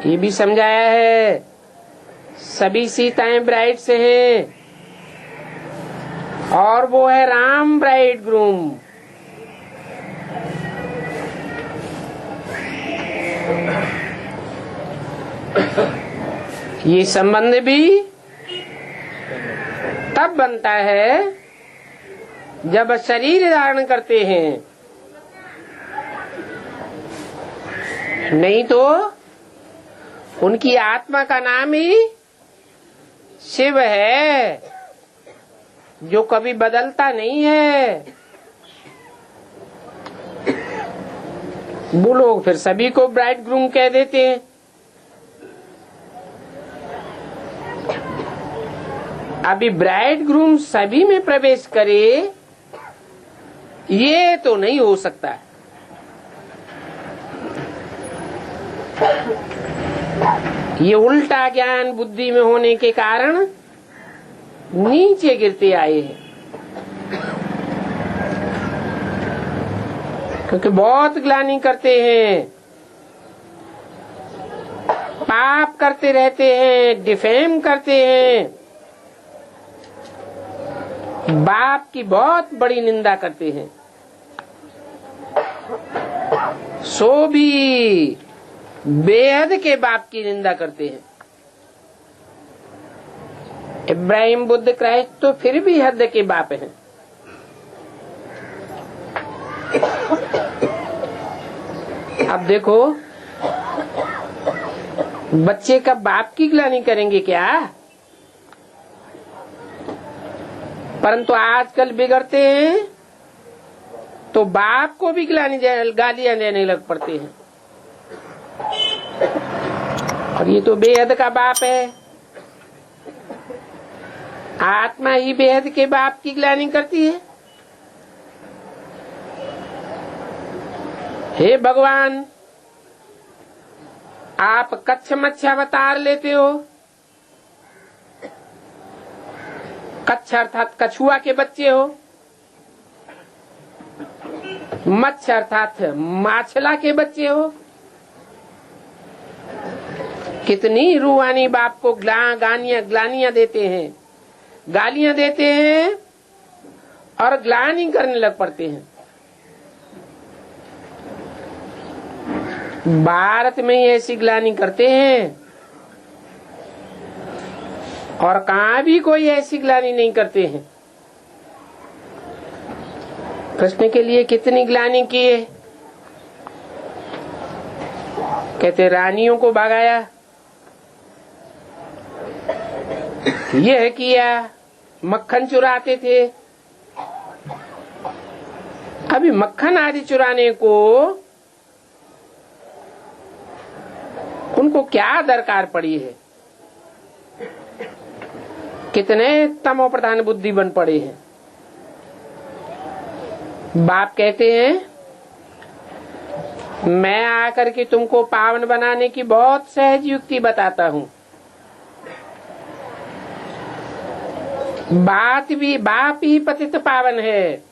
ये भी समझाया है। सभी सीताएं ब्राइड से हैं और वो है राम ब्राइड ग्रूम। ये संबंध भी तब बनता है जब शरीर धारण करते हैं, नहीं तो उनकी आत्मा का नाम ही शिव है, जो कभी बदलता नहीं है। वो लोग फिर सभी को ब्राइड ग्रूम कह देते हैं। अभी ब्राइड ग्रूम सभी में प्रवेश करे, ये तो नहीं हो सकता। ये उल्टा ज्ञान बुद्धि में होने के कारण नीचे गिरते आए हैं, क्योंकि बहुत ग्लानि करते हैं, पाप करते रहते हैं, डिफेम करते हैं, बाप की बहुत बड़ी निंदा करते हैं। सो भी बेहद के बाप की निंदा करते हैं। इब्राहिम बुद्ध क्राइस्ट तो फिर भी हद के बाप हैं। अब देखो, बच्चे का बाप की ग्लानि करेंगे क्या? परंतु आजकल बिगड़ते हैं तो बाप को भी गालियां देने लग पड़ते हैं। और ये तो बेहद का बाप है। आत्मा ही बेहद के बाप की ग्लानि करती है। हे भगवान, आप कच्छ मच्छ अवतार लेते हो। कच्छ अर्थात कछुआ के बच्चे हो, मच्छ अर्थात माछला के बच्चे हो। कितनी रूहानी बाप को ग्लानियां देते हैं, गालियां देते हैं और ग्लानि करने लग पड़ते हैं। भारत में ही ऐसी ग्लानि करते हैं और कहीं भी कोई ऐसी ग्लानि नहीं करते हैं। कृष्ण के लिए कितनी ग्लानि किए, कहते रानियों को भगाया, यह किया, मक्खन चुराते थे। अभी मक्खन आदि चुराने को उनको क्या दरकार पड़ी है? कितने तमो प्रधान बुद्धि बन पड़े हैं। बाप कहते हैं, मैं आकर के तुमको पावन बनाने की बहुत सहज युक्ति बताता हूँ। बाप ही पतित पावन है,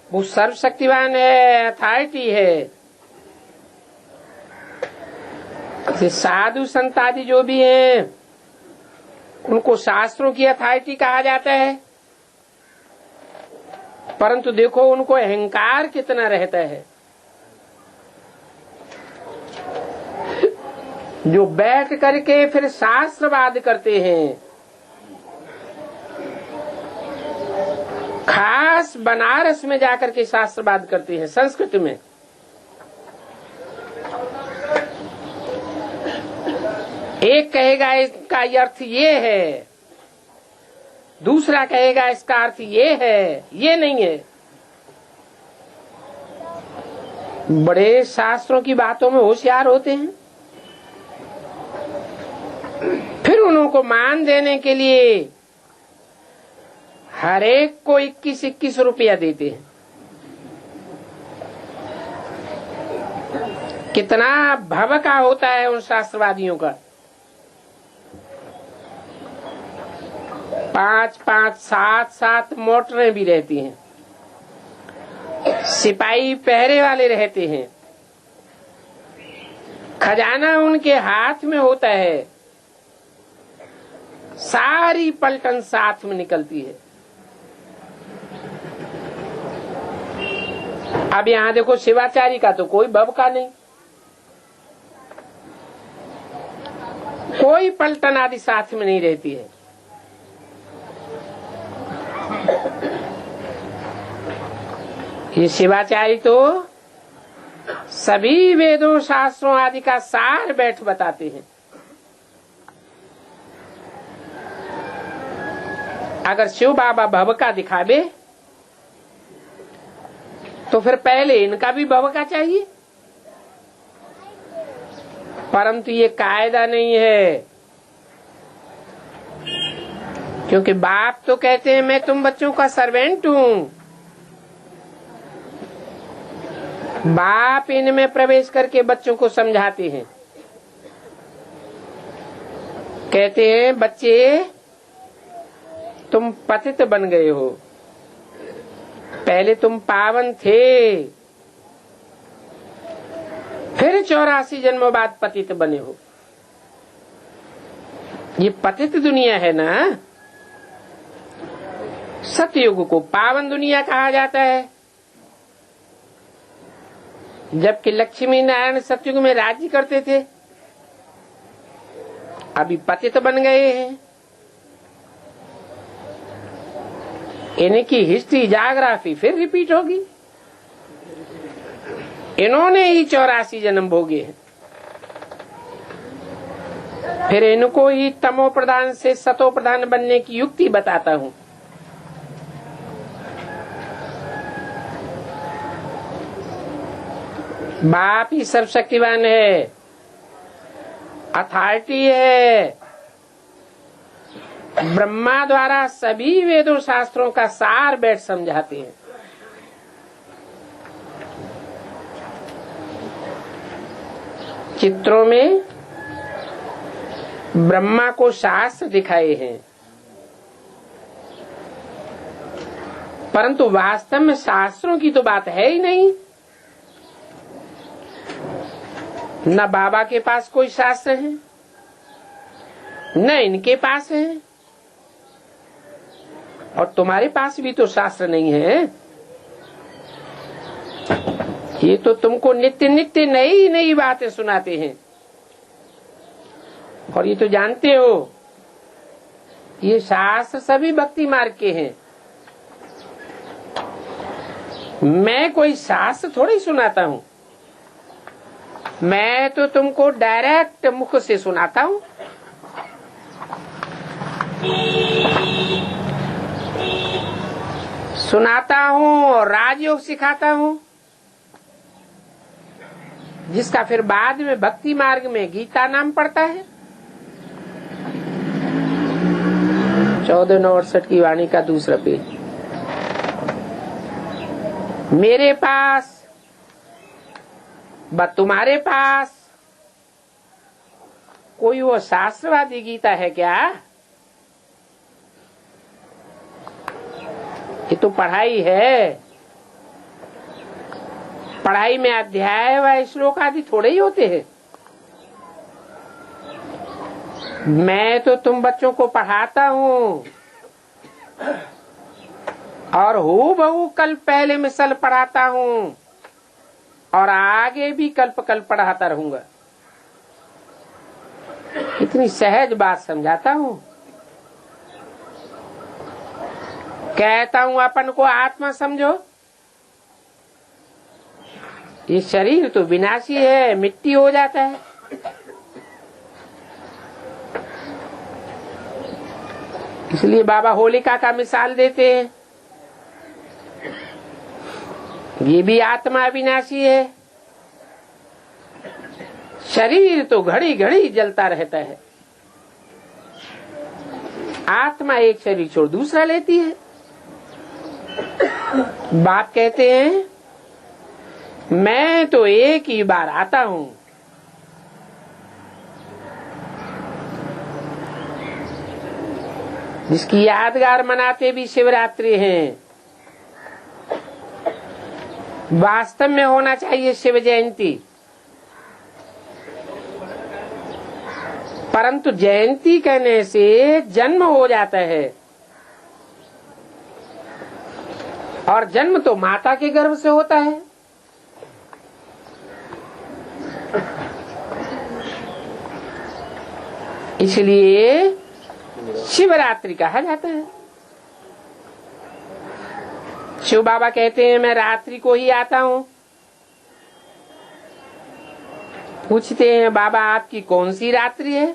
वो सर्वशक्तिवान है, अथॉरिटी है। साधु संत आदि जो भी हैं, उनको शास्त्रों की अथॉरिटी कहा जाता है, परंतु देखो उनको अहंकार कितना रहता है। जो बैठ करके फिर शास्त्रवाद करते हैं, खास बनारस में जाकर के शास्त्रवाद करते हैं, संस्कृत में। एक कहेगा इसका अर्थ ये है, दूसरा कहेगा इसका अर्थ ये है, ये नहीं है। बड़े शास्त्रों की बातों में होशियार होते हैं, फिर उनको मान देने के लिए हर एक को 21-21 रुपया देते हैं। कितना भवका होता है उन शास्त्रवादियों का। 5-5, 7-7 मोटरें भी रहती हैं, सिपाही पहरे वाले रहते हैं, खजाना उनके हाथ में होता है, सारी पलटन साथ में निकलती है। अब यहाँ देखो शिवाचारी का तो कोई भव का नहीं, कोई पलटन आदि साथ में नहीं रहती है। ये शिवाचारी तो सभी वेदों शास्त्रों आदि का सार बैठ बताते हैं। अगर शिव बाबा भव का दिखावे तो फिर पहले इनका भी भव का चाहिए, परंतु ये कायदा नहीं है, क्योंकि बाप तो कहते हैं मैं तुम बच्चों का सर्वेंट हूँ। बाप इनमें प्रवेश करके बच्चों को समझाते हैं, कहते हैं बच्चे तुम पतित बन गए हो, पहले तुम पावन थे, फिर 84 जन्मों बाद पतित बने हो। ये पतित दुनिया है ना, सतयुग को पावन दुनिया कहा जाता है, जबकि लक्ष्मी नारायण सतयुग में राज्य करते थे, अभी पतित बन गए हैं। इनकी हिस्ट्री जाग्राफी फिर रिपीट होगी। इन्होंने ही 84 जन्म भोगे हैं, फिर इनको ही तमो प्रधान से सतो प्रधान बनने की युक्ति बताता हूँ। बाप ही सर्वशक्तिवान है, अथॉरिटी है। ब्रह्मा द्वारा सभी वेदों शास्त्रों का सार बैठ समझाते हैं। चित्रों में ब्रह्मा को शास्त्र दिखाए हैं, परंतु वास्तव में शास्त्रों की तो बात है ही नहीं। न बाबा के पास कोई शास्त्र है, न इनके पास है, और तुम्हारे पास भी तो शास्त्र नहीं है। ये तो तुमको नित्य नित्य नई नई बातें सुनाते हैं, और ये तो जानते हो ये शास्त्र सभी भक्ति मार्ग के हैं। मैं कोई शास्त्र थोड़ी सुनाता हूँ, मैं तो तुमको डायरेक्ट मुख से सुनाता हूँ। सुनाता हूँ और राजयोग सिखाता हूँ, जिसका फिर बाद में भक्ति मार्ग में गीता नाम पड़ता है। 1468 की वाणी का दूसरा पेज। मेरे पास व तुम्हारे पास कोई वो शास्त्रवादी गीता है क्या? ये तो पढ़ाई है। पढ़ाई में अध्याय व श्लोक आदि थोड़े ही होते हैं। मैं तो तुम बच्चों को पढ़ाता हूँ, और हूबहू कल्प पहले मिसल पढ़ाता हूँ, और आगे भी कल्प कल्प पढ़ाता रहूंगा। इतनी सहज बात समझाता हूँ। कहता हूँ अपन को आत्मा समझो। ये शरीर तो विनाशी है, मिट्टी हो जाता है। इसलिए बाबा होलिका का मिसाल देते हैं। ये भी आत्मा विनाशी है, शरीर तो घड़ी घड़ी जलता रहता है। आत्मा एक शरीर छोड़ दूसरा लेती है। बाप कहते हैं मैं तो एक ही बार आता हूँ। जिसकी यादगार मनाते भी शिवरात्रि हैं। वास्तव में होना चाहिए शिव जयंती। परंतु जयंती कहने से जन्म हो जाता है, और जन्म तो माता के गर्भ से होता है। इसलिए शिवरात्रि कहा जाता है। शिव बाबा कहते हैं मैं रात्रि को ही आता हूं। पूछते हैं बाबा आपकी कौन सी रात्रि है?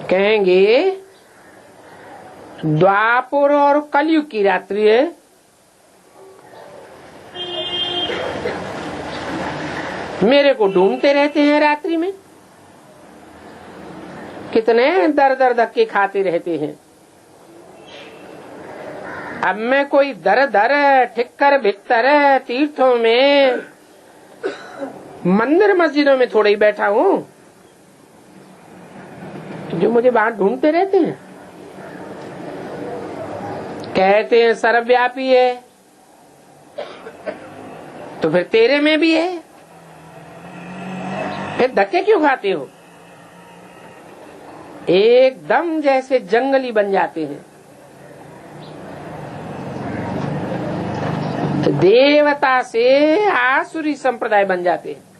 कहेंगे द्वापर और कलयुग की रात्रि है। मेरे को ढूंढते रहते हैं रात्रि में, कितने दर दर धक्के खाते रहते हैं। अब मैं कोई दर दर ठिक्कर भित्तर तीर्थों में मंदिर मस्जिदों में थोड़ा ही बैठा हूं जो मुझे बाहर ढूंढते रहते हैं। कहते हैं सर्वव्यापी है, तो फिर तेरे में भी है, फिर धक्के क्यों खाते हो? एकदम जैसे जंगली बन जाते हैं। देवता से आसुरी संप्रदाय बन जाते हैं।